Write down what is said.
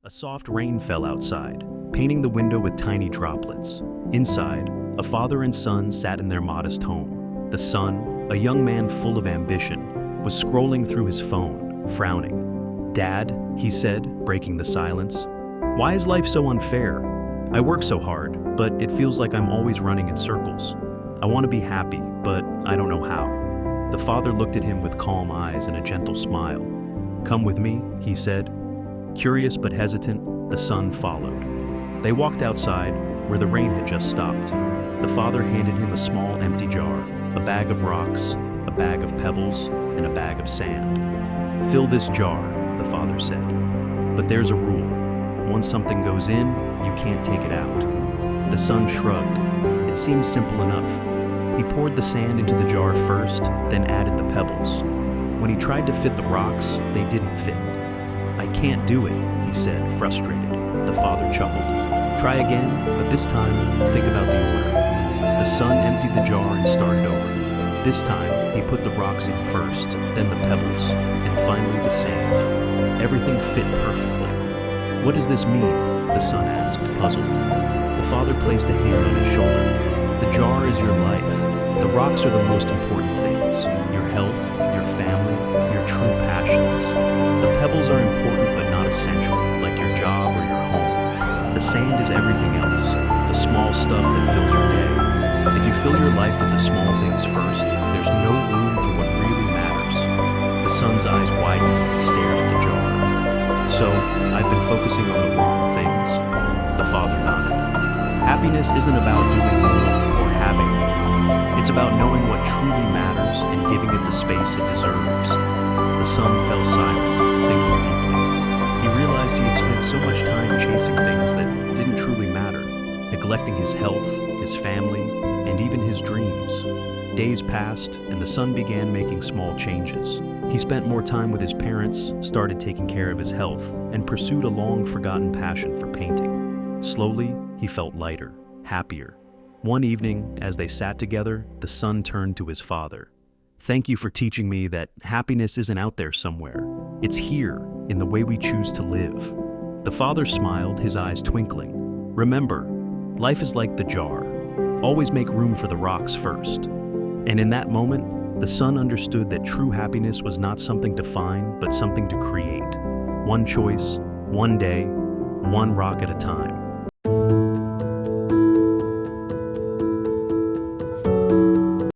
A soft rain fell outside, painting the window with tiny droplets. Inside, a father and son sat in their modest home. The son, a young man full of ambition, was scrolling through his phone, frowning. "Dad," he said, breaking the silence, "why is life so unfair? I work so hard, but it feels like I'm always running in circles. I want to be happy, but I don't know how." The father looked at him with calm eyes and a gentle smile. "Come with me," he said. Curious but hesitant, the son followed. They walked outside, where the rain had just stopped. The father handed him a small empty jar, a bag of rocks, a bag of pebbles, and a bag of sand. "Fill this jar," the father said. "But there's a rule. Once something goes in, you can't take it out." The son shrugged. It seemed simple enough. He poured the sand into the jar first, then added the pebbles. When he tried to fit the rocks, they didn't fit. "I can't do it," he said, frustrated. The father chuckled. "Try again, but this time, think about the order." The son emptied the jar and started over. This time, he put the rocks in first, then the pebbles, and finally the sand. Everything fit perfectly. "What does this mean?" the son asked, puzzled. The father placed a hand on his shoulder. "The jar is your life. The rocks are the most important things. Your health, your family, your true passions. The pebbles are important but not essential, like your job or your home. The sand is everything else, the small stuff that fills your day. If you fill your life with the small things first, there's no room for what really matters." The son's eyes widened as he stared at the jar. "So, I've been focusing on the wrong things?" The father nodded. "Happiness isn't about doing more or having more. It's about knowing what truly matters and giving it the space it deserves." The son fell silent, thinking deeply. He realized he had spent so much time chasing things that didn't truly matter, neglecting his health, his family, and even his dreams. Days passed, and the son began making small changes. He spent more time with his parents, started taking care of his health, and pursued a long-forgotten passion for painting. Slowly, he felt lighter, happier. One evening, as they sat together, the son turned to his father. "Thank you for teaching me that happiness isn't out there somewhere. It's here, in the way we choose to live." The father smiled, his eyes twinkling. "Remember, life is like the jar. Always make room for the rocks first." And in that moment, the son understood that true happiness was not something to find, but something to create. One choice, one day, one rock at a time.